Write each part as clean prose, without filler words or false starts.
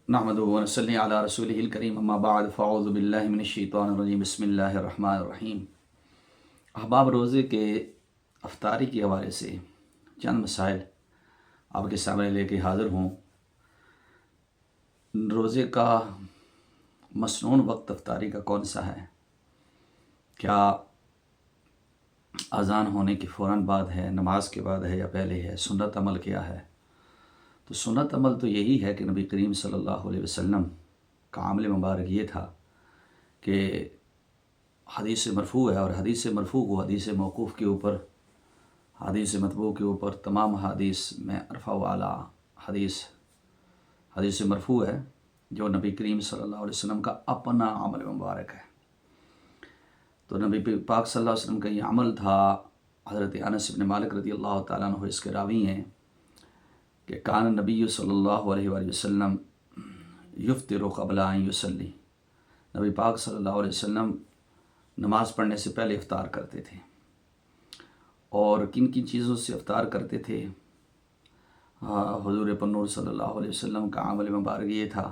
نحمدہ و نصلی علی رسولہ الکریم اما بعد فاعوذ باللہ من الشیطان الرجیم بسم اللہ الرحمن الرحیم۔ احباب، روزے کے افطاری کے حوالے سے چند مسائل آپ کے سامنے لے کے حاضر ہوں۔ روزے کا مسنون وقت افطاری کا کون سا ہے؟ کیا اذان ہونے کے فوراً بعد ہے، نماز کے بعد ہے، یا پہلے ہے؟ سنت عمل کیا ہے؟ تو سنت عمل تو یہی ہے کہ نبی کریم صلی اللہ علیہ وسلم کا عمل مبارک یہ تھا کہ حدیث مرفوع ہے، اور حدیث مرفوع کو حدیث موقوف کے اوپر، حدیث مطبوع کے اوپر تمام حدیث میں ارفع والا حدیث مرفوع ہے، جو نبی کریم صلی اللہ علیہ وسلم کا اپنا عمل مبارک ہے۔ تو نبی پاک صلی اللہ علیہ وسلم کا یہ عمل تھا۔ حضرت انس بن مالک رضی اللہ تعالیٰ عنہ اس کے راوی ہیں کہ کان نبی صلی اللہ علیہ وآلہ وسلم یفطر قبل ان یصلی، نبی پاک صلی اللہ علیہ وسلم نماز پڑھنے سے پہلے افطار کرتے تھے۔ اور کن کن چیزوں سے افطار کرتے تھے؟ حضور پنور صلی اللہ علیہ وسلم کا عمل مبارک یہ تھا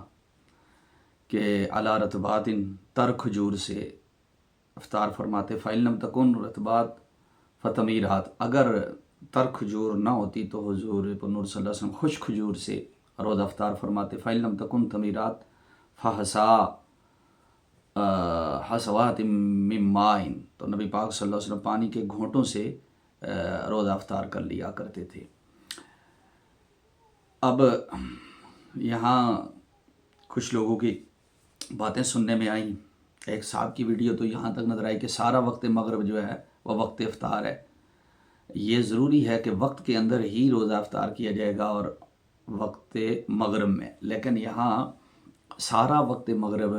کہ علی رطبات، تر کھجور سے افطار فرماتے۔ فَإِن لَمْ تَكُن رطبات فتمیرات، اگر تر کھجور نہ ہوتی تو حضور پنور صلی اللہ علیہ وسلم خوش کھجور سے روزہ افطار فرماتے۔ فَإِن لَمْ تَكُن تمیرات حسوات من ماء، تو نبی پاک صلی اللہ علیہ وسلم پانی کے گھونٹوں سے روزہ افطار کر لیا کرتے تھے۔ اب یہاں کچھ لوگوں کی باتیں سننے میں آئیں۔ ایک صاحب کی ویڈیو تو یہاں تک نظر آئی کہ سارا وقت مغرب جو ہے وہ وقت افطار ہے۔ یہ ضروری ہے کہ وقت کے اندر ہی روزہ افطار کیا جائے گا، اور وقت مغرب میں، لیکن یہاں سارا وقت مغرب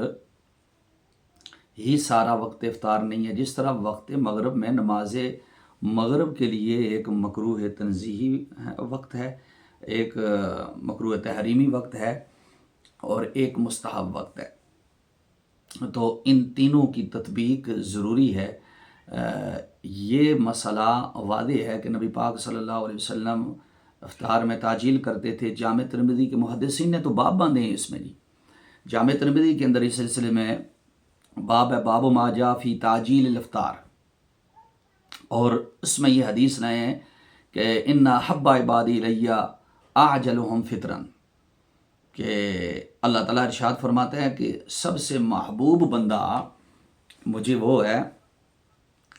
ہی سارا وقت افطار نہیں ہے۔ جس طرح وقت مغرب میں نماز مغرب کے لیے ایک مکروہ تنزیہی وقت ہے، ایک مکروہ تحریمی وقت ہے، اور ایک مستحب وقت ہے، تو ان تینوں کی تطبیق ضروری ہے۔ یہ مسئلہ واضح ہے کہ نبی پاک صلی اللہ علیہ وسلم افطار میں تعجیل کرتے تھے۔ جامع ترمذی کے محدثین نے تو باب باندھے ہیں اس میں جی۔ جامع ترمذی کے اندر اس سلسلے میں باب ہے، باب ما جاء فی تعجیل الافطار، اور اس میں یہ حدیث لائے ہیں کہ ان احب عبادی الی اعجلهم فطرا، کہ اللہ تعالیٰ ارشاد فرماتے ہیں کہ سب سے محبوب بندہ مجھے وہ ہے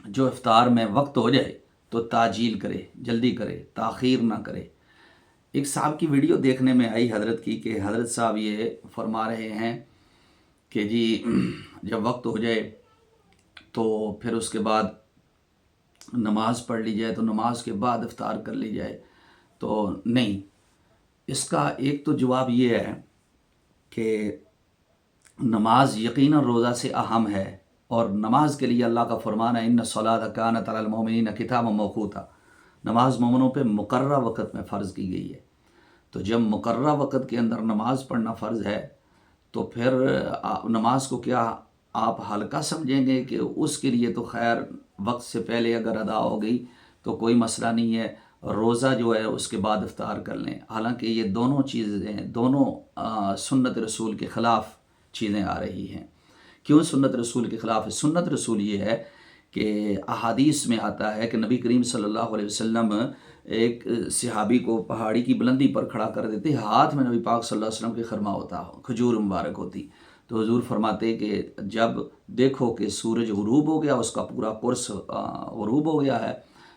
جو افطار میں وقت ہو جائے تو تعجیل کرے، جلدی کرے، تاخیر نہ کرے۔ ایک صاحب کی ویڈیو دیکھنے میں آئی حضرت کی کہ حضرت صاحب یہ فرما رہے ہیں کہ جی جب وقت ہو جائے تو پھر اس کے بعد نماز پڑھ لی جائے، تو نماز کے بعد افطار کر لی جائے۔ تو نہیں، اس کا ایک تو جواب یہ ہے کہ نماز یقیناً روزہ سے اہم ہے، اور نماز کے لیے اللہ کا فرمان ہے ان الصلاۃ کانت علی المؤمنین کتابا موقوتا، نماز مومنوں پہ مقررہ وقت میں فرض کی گئی ہے۔ تو جب مقررہ وقت کے اندر نماز پڑھنا فرض ہے تو پھر نماز کو کیا آپ ہلکا سمجھیں گے کہ اس کے لیے تو خیر وقت سے پہلے اگر ادا ہو گئی تو کوئی مسئلہ نہیں ہے، روزہ جو ہے اس کے بعد افطار کر لیں۔ حالانکہ یہ دونوں چیزیں، دونوں سنت رسول کے خلاف چیزیں آ رہی ہیں۔ کیوں سنت رسول کے خلاف ہے؟ سنت رسول یہ ہے کہ احادیث میں آتا ہے کہ نبی کریم صلی اللہ علیہ وسلم ایک صحابی کو پہاڑی کی بلندی پر کھڑا کر دیتے، ہاتھ میں نبی پاک صلی اللہ علیہ وسلم کے خرما ہوتا، کھجور مبارک ہوتی، تو حضور فرماتے کہ جب دیکھو کہ سورج غروب ہو گیا، اس کا پورا قرص غروب ہو گیا ہے،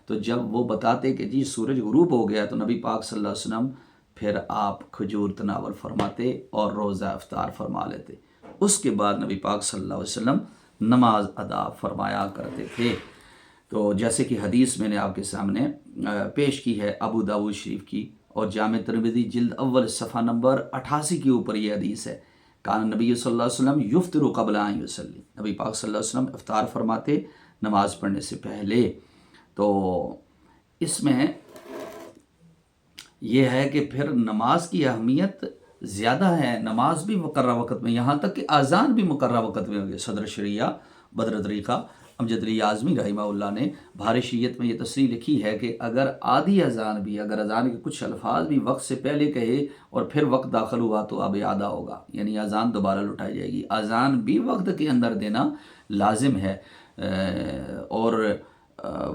تو جب وہ بتاتے کہ جی سورج غروب ہو گیا تو نبی پاک صلی اللہ علیہ وسلم پھر آپ کھجور تناول فرماتے اور روزہ افطار فرما لیتے۔ اس کے بعد نبی پاک صلی اللہ علیہ وسلم نماز ادا فرمایا کرتے تھے۔ تو جیسے کہ حدیث میں نے آپ کے سامنے پیش کی ہے ابو داؤد شریف کی، اور جامع ترمذی جلد اول صفحہ نمبر 88 کے اوپر یہ حدیث ہے، کان نبی صلی اللہ علیہ وسلم یفطر قبل ان یصلی، نبی پاک صلی اللہ علیہ وسلم افطار فرماتے نماز پڑھنے سے پہلے۔ تو اس میں یہ ہے کہ پھر نماز کی اہمیت زیادہ ہے، نماز بھی مقررہ وقت میں، یہاں تک کہ اذان بھی مقررہ وقت میں ہو گئی۔ صدر شریعہ بدر طریقہ امجد علی اعظمی رحمہ اللہ نے بہار شریعت میں یہ تصریح لکھی ہے کہ اگر آدھی اذان بھی، اگر اذان کے کچھ الفاظ بھی وقت سے پہلے کہے اور پھر وقت داخل ہوا تو اب اعادہ ہوگا، یعنی اذان دوبارہ لٹائی جائے گی۔ اذان بھی وقت کے اندر دینا لازم ہے، اور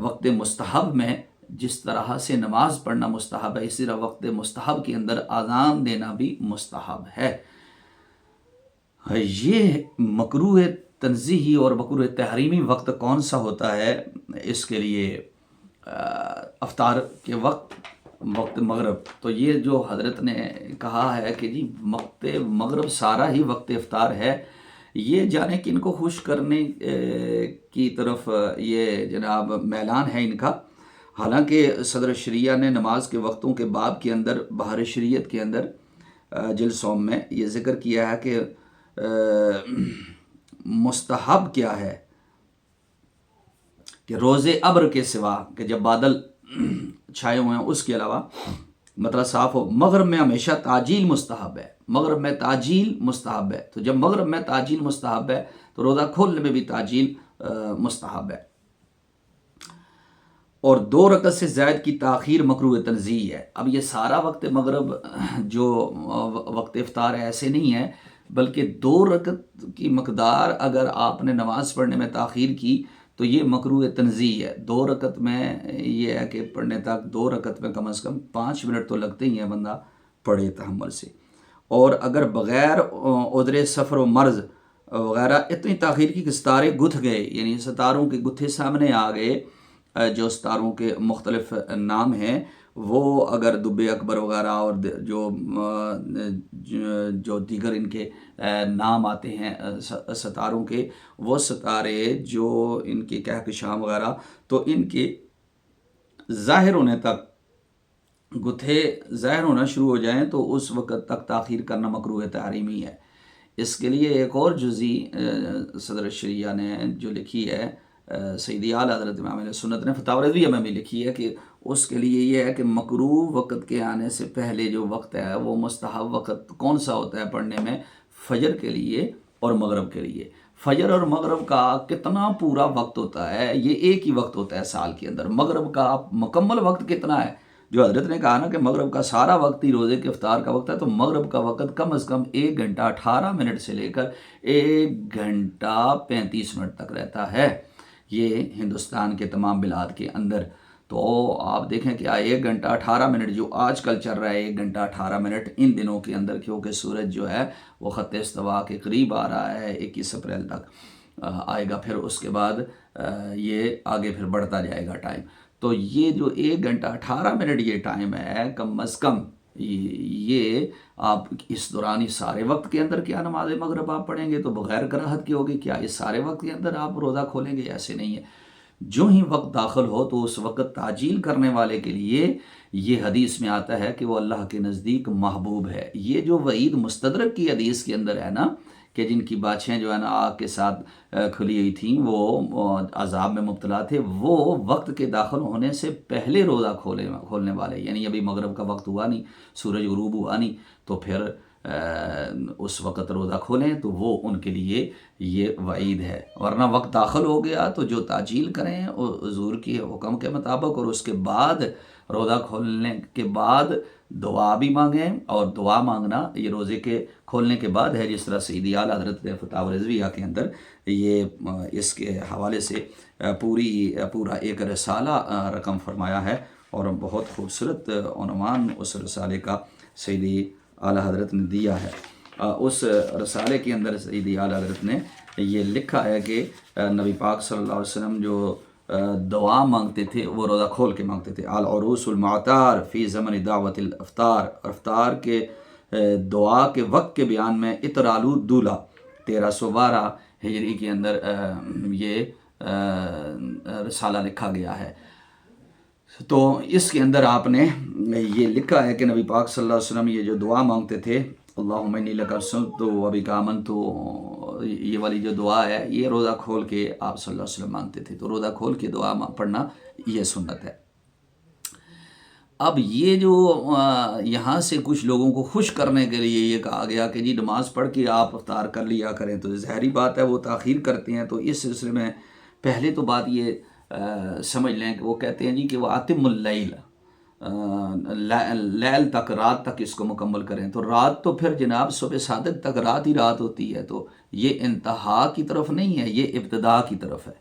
وقت مستحب میں جس طرح سے نماز پڑھنا مستحب ہے، اسی طرح وقت مستحب کے اندر اذان دینا بھی مستحب ہے۔ یہ مکروہ تنزیہی اور مکروہ تحریمی وقت کون سا ہوتا ہے؟ اس کے لیے افطار کے وقت مغرب، تو یہ جو حضرت نے کہا ہے کہ جی وقت مغرب سارا ہی وقت افطار ہے، یہ جانے کہ ان کو خوش کرنے کی طرف یہ جناب میلان ہے ان کا۔ حالانکہ صدر شریعہ نے نماز کے وقتوں کے باب کے اندر بہار شریعت کے اندر جلد سوم میں یہ ذکر کیا ہے کہ مستحب کیا ہے کہ روز ابر کے سوا، کہ جب بادل چھائے ہوئے ہیں اس کے علاوہ مطلب صاف ہو، مغرب میں ہمیشہ تعجیل مستحب ہے، مغرب میں تعجیل مستحب ہے۔ تو جب مغرب میں تعجیل مستحب ہے تو روزہ کھولنے میں بھی تعجیل مستحب ہے۔ اور 2 رکعت سے زائد کی تاخیر مکروہ تنزیہ ہے۔ اب یہ سارا وقت مغرب جو وقت افطار ہے ایسے نہیں ہے، بلکہ 2 رکعت کی مقدار اگر آپ نے نماز پڑھنے میں تاخیر کی تو یہ مکروہ تنزیہ ہے۔ 2 رکعت میں یہ ہے کہ پڑھنے تک 2 رکعت میں کم از کم 5 منٹ تو لگتے ہی ہیں بندہ پڑھے تحمل سے۔ اور اگر بغیر عذر سفر و مرض وغیرہ اتنی تاخیر کی کہ ستارے گتھ گئے، یعنی ستاروں کے گتھے سامنے آ گئے، جو ستاروں کے مختلف نام ہیں، وہ اگر دب اکبر وغیرہ اور جو دیگر ان کے نام آتے ہیں ستاروں کے، وہ ستارے جو ان کے کہکشاں وغیرہ، تو ان کے ظاہر ہونے تک، گتھے ظاہر ہونا شروع ہو جائیں تو اس وقت تک تاخیر کرنا مکروہ تحریمی ہے۔ اس کے لیے ایک اور جزی صدر شریعہ نے جو لکھی ہے، سیدی اعلیٰ حضرت امام اہل سنت نے فتاوی رضویہ میں بھی لکھی ہے، کہ اس کے لیے یہ ہے کہ مکروہ وقت کے آنے سے پہلے جو وقت ہے وہ مستحب وقت کون سا ہوتا ہے پڑھنے میں؟ فجر کے لیے اور مغرب کے لیے۔ فجر اور مغرب کا کتنا پورا وقت ہوتا ہے؟ یہ ایک ہی وقت ہوتا ہے سال کے اندر۔ مغرب کا مکمل وقت کتنا ہے؟ جو حضرت نے کہا نا کہ مغرب کا سارا وقت ہی روزے کے افطار کا وقت ہے، تو مغرب کا وقت کم از کم 1 گھنٹہ 18 منٹ سے لے کر 1 گھنٹہ 35 منٹ تک رہتا ہے، یہ ہندوستان کے تمام بلاد کے اندر۔ تو آپ دیکھیں کہ 1 گھنٹہ 18 منٹ جو آج کل چل رہا ہے، 1 گھنٹہ 18 منٹ ان دنوں کے اندر، کیونکہ سورج جو ہے وہ خط استوا کے قریب آ رہا ہے، 21 اپریل تک آئے گا، پھر اس کے بعد یہ آگے پھر بڑھتا جائے گا ٹائم۔ تو یہ جو 1 گھنٹہ 18 منٹ یہ ٹائم ہے، کم از کم یہ آپ اس دوران اس سارے وقت کے اندر کیا نماز مغرب آپ پڑھیں گے تو بغیر کراہت کے ہوگی؟ کیا اس سارے وقت کے اندر آپ روزہ کھولیں گے؟ ایسے نہیں ہے۔ جو ہی وقت داخل ہو تو اس وقت تعجیل کرنے والے کے لیے یہ حدیث میں آتا ہے کہ وہ اللہ کے نزدیک محبوب ہے۔ یہ جو وعید مستدرک کی حدیث کے اندر ہے نا، کہ جن کی باچھیں جو ہے نا آگ کے ساتھ کھلی ہوئی تھیں، وہ عذاب میں مبتلا تھے، وہ وقت کے داخل ہونے سے پہلے روزہ کھولنے والے، یعنی ابھی مغرب کا وقت ہوا نہیں، سورج غروب ہوا نہیں، تو پھر اس وقت روزہ کھولیں، تو وہ ان کے لیے یہ وعید ہے۔ ورنہ وقت داخل ہو گیا تو جو تعجیل کریں حضور کے حکم کے مطابق، اور اس کے بعد روزہ کھولنے کے بعد دعا بھی مانگیں، اور دعا مانگنا یہ روزے کے کھولنے کے بعد ہے، جس طرح سیدی اعلیٰ حضرت نے فتاوی رضویہ کے اندر یہ اس کے حوالے سے پورا ایک رسالہ رقم فرمایا ہے، اور بہت خوبصورت عنوان اس رسالے کا سیدی اعلیٰ حضرت نے دیا ہے۔ اس رسالے کے اندر سیدی اعلیٰ حضرت نے یہ لکھا ہے کہ نبی پاک صلی اللہ علیہ وسلم جو دعا مانگتے تھے وہ روزہ کھول کے مانگتے تھے۔ العروس المعتار فی زمن دعوت الافطار، افطار کے دعا کے وقت کے بیان میں اطرالو دولا 1312 ہجری کے اندر یہ رسالہ لکھا گیا ہے۔ تو اس کے اندر آپ نے یہ لکھا ہے کہ نبی پاک صلی اللہ علیہ وسلم یہ جو دعا مانگتے تھے، اللہم انی لک ارسلت وبک آمنت، یہ والی جو دعا ہے یہ روزہ کھول کے آپ صلی اللہ علیہ وسلم مانگتے تھے۔ تو روزہ کھول کے دعا پڑھنا یہ سنت ہے۔ اب یہ جو یہاں سے کچھ لوگوں کو خوش کرنے کے لیے یہ کہا گیا کہ جی نماز پڑھ کے آپ افطار کر لیا کریں، تو ظاہری بات ہے وہ تاخیر کرتے ہیں۔ تو اس سلسلے میں پہلے تو بات یہ سمجھ لیں کہ وہ کہتے ہیں جی کہ وہ آتم اللیل، لیل تک، رات تک اس کو مکمل کریں، تو رات تو پھر جناب صبح صادق تک رات ہی رات ہوتی ہے، تو یہ انتہا کی طرف نہیں ہے، یہ ابتدا کی طرف ہے۔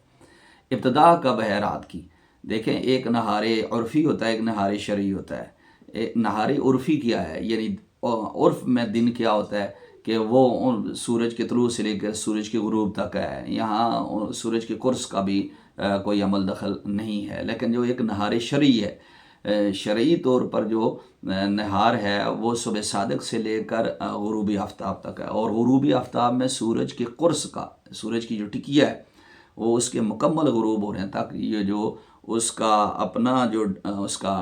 ابتدا کب ہے رات کی؟ دیکھیں، ایک نہار عرفی ہوتا ہے، ایک نہار شرعی ہوتا ہے۔ ایک نہار عرفی کیا ہے؟ یعنی عرف میں دن کیا ہوتا ہے کہ وہ سورج کے طلوع سے لے کر سورج کے غروب تک ہے، یہاں سورج کے قرص کا بھی کوئی عمل دخل نہیں ہے۔ لیکن جو ایک نہار شرعی ہے، شرعی طور پر جو نہار ہے وہ صبح صادق سے لے کر غروبی آفتاب تک ہے، اور غروبی آفتاب میں سورج کے قرص کا، سورج کی جو ٹکیا ہے وہ اس کے مکمل غروب ہو رہے ہیں، تاکہ یہ جو اس کا اپنا جو اس کا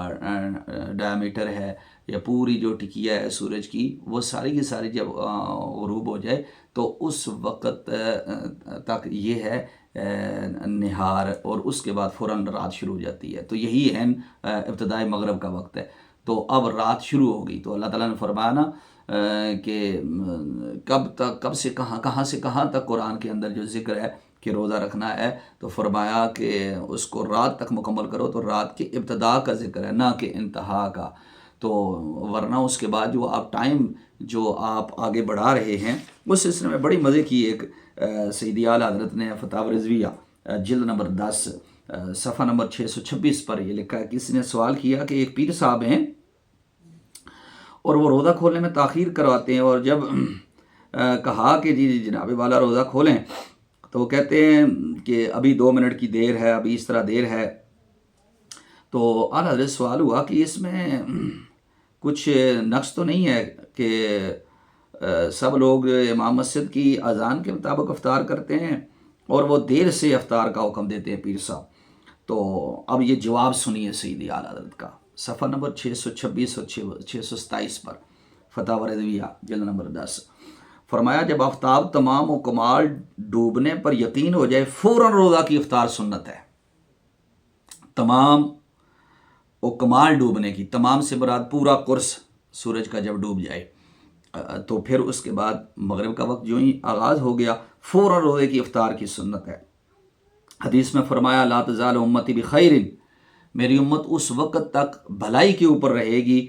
ڈائمیٹر ہے یا پوری جو ٹکیا ہے سورج کی، وہ ساری کی ساری جب غروب ہو جائے تو اس وقت تک یہ ہے نہار، اور اس کے بعد فوراً رات شروع ہو جاتی ہے۔ تو یہی ہے ابتدائی مغرب کا وقت ہے۔ تو اب رات شروع ہوگی، تو اللہ تعالیٰ نے فرمایا نا کہ کب سے کہاں سے کہاں تک قرآن کے اندر جو ذکر ہے کہ روزہ رکھنا ہے، تو فرمایا کہ اس کو رات تک مکمل کرو، تو رات کی ابتدا کا ذکر ہے، نہ کہ انتہا کا۔ تو ورنہ اس کے بعد جو آپ ٹائم جو آپ آگے بڑھا رہے ہیں، اس سلسلے میں بڑی مزے کی ایک سیدی اعلیٰ حضرت نے فتاوی رضویہ جلد نمبر 10 صفحہ نمبر 626 پر یہ لکھا ہے۔ کسی نے سوال کیا کہ ایک پیر صاحب ہیں اور وہ روزہ کھولنے میں تاخیر کرواتے ہیں، اور جب کہا کہ جی جناب والا روزہ کھولیں، تو وہ کہتے ہیں کہ ابھی 2 منٹ کی دیر ہے، ابھی اس طرح دیر ہے۔ تو اعلیٰ حضرت سوال ہوا کہ اس میں کچھ نقص تو نہیں ہے کہ سب لوگ امام مسجد کی اذان کے مطابق افطار کرتے ہیں اور وہ دیر سے افطار کا حکم دیتے ہیں پیر صاحب؟ تو اب یہ جواب سنیے سیدی اعلیٰ حضرت کا، صفحہ نمبر 626 اور 627 پر فتاوی رضویہ جلد نمبر 10۔ فرمایا جب آفتاب تمام و کمال ڈوبنے پر یقین ہو جائے، فوراً روزہ کی افطار سنت ہے۔ تمام و کمال ڈوبنے کی، تمام سے مراد پورا قرص سورج کا جب ڈوب جائے، تو پھر اس کے بعد مغرب کا وقت جو ہی آغاز ہو گیا، فوراً روزے کی افطار کی سنت ہے۔ حدیث میں فرمایا لا تزال امتی بخیر، میری امت اس وقت تک بھلائی کے اوپر رہے گی،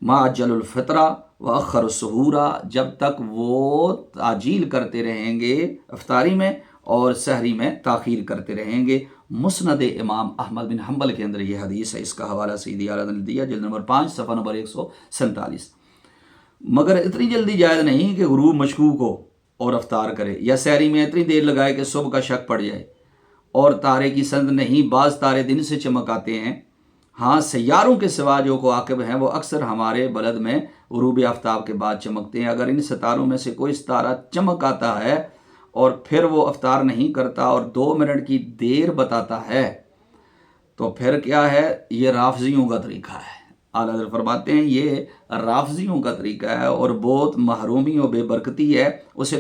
ما عجل الفطرہ واخر السحورہ، جب تک وہ تعجیل کرتے رہیں گے افطاری میں اور سحری میں تاخیر کرتے رہیں گے۔ مسند امام احمد بن حنبل کے اندر یہ حدیث ہے، اس کا حوالہ سیدی اعلیٰ نے دیا جلد نمبر 5 صفحہ نمبر 147۔ مگر اتنی جلدی جائز نہیں کہ غروب مشکوک ہو اور افطار کرے، یا سحری میں اتنی دیر لگائے کہ صبح کا شک پڑ جائے، اور تارے کی سند نہیں، بعض تارے دن سے چمک آتے ہیں۔ ہاں سیاروں کے سوا جو کواکب ہیں وہ اکثر ہمارے بلد میں غروب آفتاب کے بعد چمکتے ہیں۔ اگر ان ستاروں میں سے کوئی ستارہ چمک آتا ہے اور پھر وہ افطار نہیں کرتا اور 2 منٹ کی دیر بتاتا ہے، تو پھر کیا ہے؟ یہ رافضیوں کا طریقہ ہے۔ اعلیٰ حضرت فرماتے ہیں یہ رافضیوں کا طریقہ ہے اور بہت محرومی و بے برکتی ہے، اسے